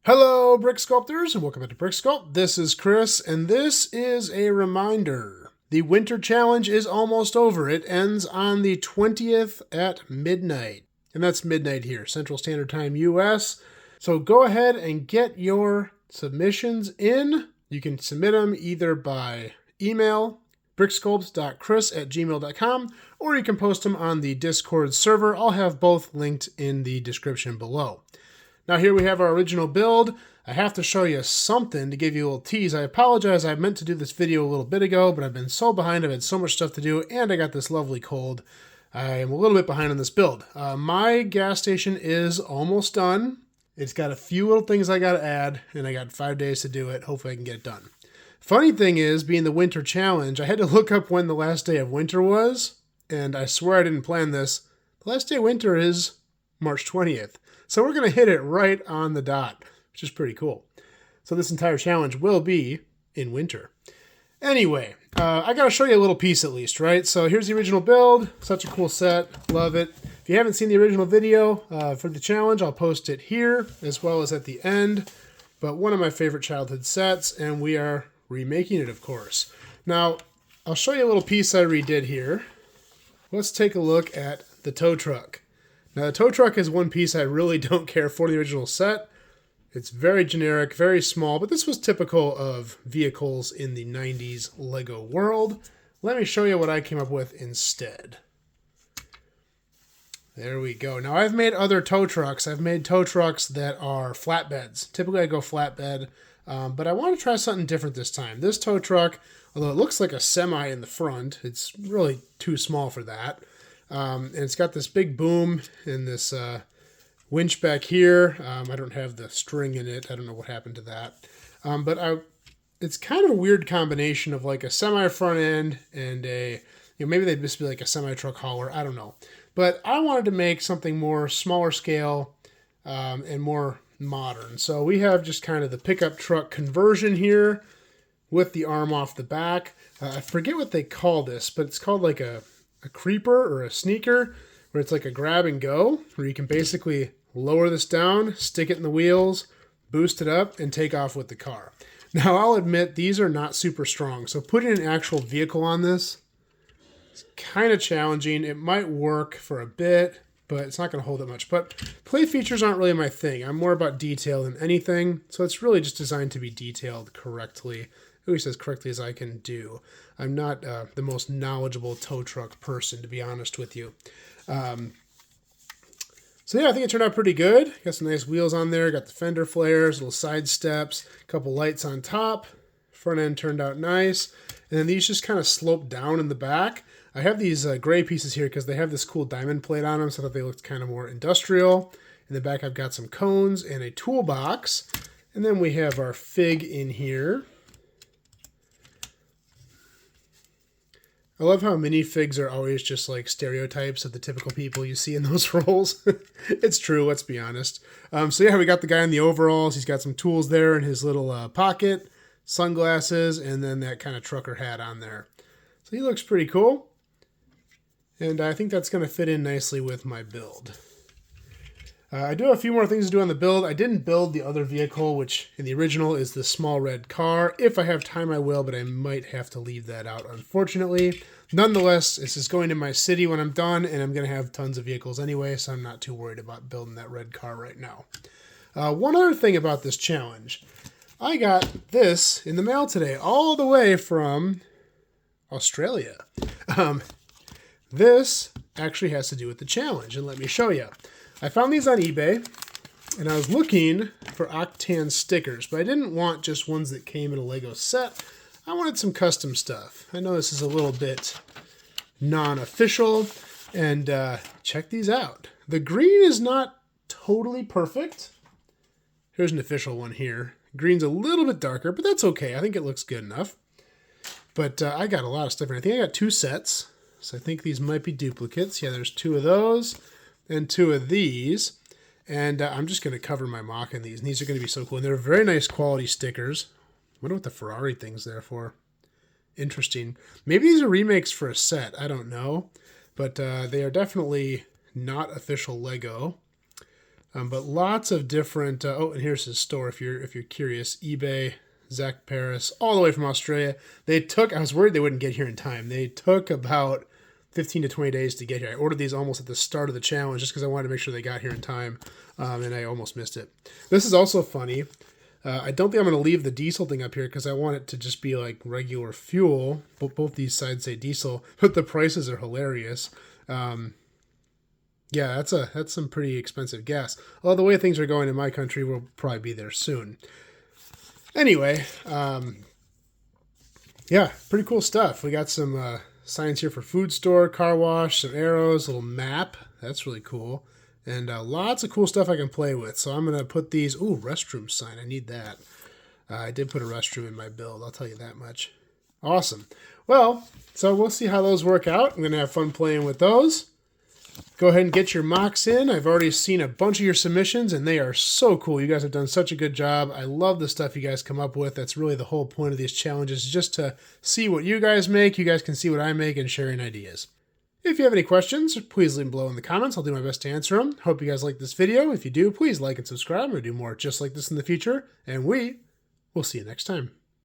Hello, Brick Sculptors, and welcome back to Brick Sculpt. This is Chris, and this is a reminder. The Winter Challenge is almost over. It ends on the 20th at midnight. And that's midnight here, Central Standard Time, US. So go ahead and get your submissions in. You can submit them either by email, bricksculpt.chris@gmail.com, or you can post them on the Discord server. I'll have both linked in the description below. Now here we have our original build. I have to show you something to give you a little tease. I apologize, I meant to do this video a little bit ago, but I've been so behind, I've had so much stuff to do, and I got this lovely cold. I am a little bit behind on this build. My gas station is almost done. It's got a few little things I gotta add, and I got 5 days to do it. Hopefully I can get it done. Funny thing is, being the Winter Challenge, I had to look up when the last day of winter was, and I swear I didn't plan this. The last day of winter is March 20th. So we're going to hit it right on the dot, which is pretty cool. So this entire challenge will be in winter. Anyway, I got to show you a little piece at least, right? So here's the original build. Such a cool set. Love it. If you haven't seen the original video for the challenge, I'll post it here as well as at the end. But one of my favorite childhood sets, and we are remaking it, of course. Now, I'll show you a little piece I redid here. Let's take a look at the tow truck. Now, the tow truck is one piece I really don't care for the original set. It's very generic, very small, but this was typical of vehicles in the 90s Lego world. Let me show you what I came up with instead. There we go. Now, I've made other tow trucks. I've made tow trucks that are flatbeds. Typically, I go flatbed, but I want to try something different this time. This tow truck, although it looks like a semi in the front, it's really too small for that. And it's got this big boom and this winch back here. I don't have the string in it. I don't know what happened to that. It's kind of a weird combination of like a semi front end and maybe they'd just be like a semi truck hauler. I don't know. But I wanted to make something more smaller scale and more modern. So we have just kind of the pickup truck conversion here with the arm off the back. I forget what they call this, but it's called like a creeper or a sneaker, where it's like a grab and go, where you can basically lower this down, stick it in the wheels, boost it up, and take off with the car. Now, I'll admit these are not super strong, so putting an actual vehicle on this is kind of challenging. It might work for a bit, but it's not going to hold it much. But play features aren't really my thing. I'm more about detail than anything, so it's really just designed to be detailed correctly, at least as correctly as I can do. I'm not the most knowledgeable tow truck person, to be honest with you. So yeah, I think it turned out pretty good. Got some nice wheels on there. Got the fender flares, little side steps, a couple lights on top. Front end turned out nice. And then these just kind of slope down in the back. I have these gray pieces here because they have this cool diamond plate on them, so I thought they looked kind of more industrial. In the back, I've got some cones and a toolbox. And then we have our fig in here. I love how minifigs are always just like stereotypes of the typical people you see in those roles. It's true, let's be honest. So yeah, we got the guy in the overalls. He's got some tools there in his little pocket, sunglasses, and then that kind of trucker hat on there. So he looks pretty cool. And I think that's going to fit in nicely with my build. I do have a few more things to do on the build. I didn't build the other vehicle, which in the original is the small red car. If I have time, I will, but I might have to leave that out, unfortunately. Nonetheless, this is going to my city when I'm done, and I'm going to have tons of vehicles anyway, so I'm not too worried about building that red car right now. One other thing about this challenge. I got this in the mail today, all the way from Australia. This actually has to do with the challenge, and let me show you. I found these on eBay, and I was looking for Octan stickers, but I didn't want just ones that came in a Lego set. I wanted some custom stuff. I know this is a little bit non-official, and check these out. The green is not totally perfect. Here's an official one here. Green's a little bit darker, but that's okay. I think it looks good enough. But I got a lot of stuff, and I think I got 2 sets, so I think these might be duplicates. Yeah, there's 2 of those. And 2 of these, and I'm just going to cover my mock in these, and these are going to be so cool. And they're very nice quality stickers. I wonder what the Ferrari thing's there for. Interesting. Maybe these are remakes for a set. I don't know. But they are definitely not official Lego. But lots of different. Oh, and here's his store if you're curious. eBay, Zach Paris, all the way from Australia. They took. I was worried they wouldn't get here in time. They took about 15 to 20 days to get here. I ordered these almost at the start of the challenge just because I wanted to make sure they got here in time, and I almost missed it. This is also funny. I don't think I'm going to leave the diesel thing up here because I want it to just be like regular fuel. Both these sides say diesel, but the prices are hilarious. Yeah, that's some pretty expensive gas. Although the way things are going in my country, we'll probably be there soon. Anyway, yeah, pretty cool stuff. We got some signs here for food store, car wash, some arrows, a little map. That's really cool. And lots of cool stuff I can play with. So I'm going to put these... Ooh, restroom sign. I need that. I did put a restroom in my build. I'll tell you that much. Awesome. Well, so we'll see how those work out. I'm going to have fun playing with those. Go ahead and get your mocks in. I've already seen a bunch of your submissions, and they are so cool. You guys have done such a good job. I love the stuff you guys come up with. That's really the whole point of these challenges, just to see what you guys make. You guys can see what I make and sharing ideas. If you have any questions, please leave them below in the comments. I'll do my best to answer them. Hope you guys like this video. If you do, please like and subscribe. I'm going to do more just like this in the future, and we will see you next time.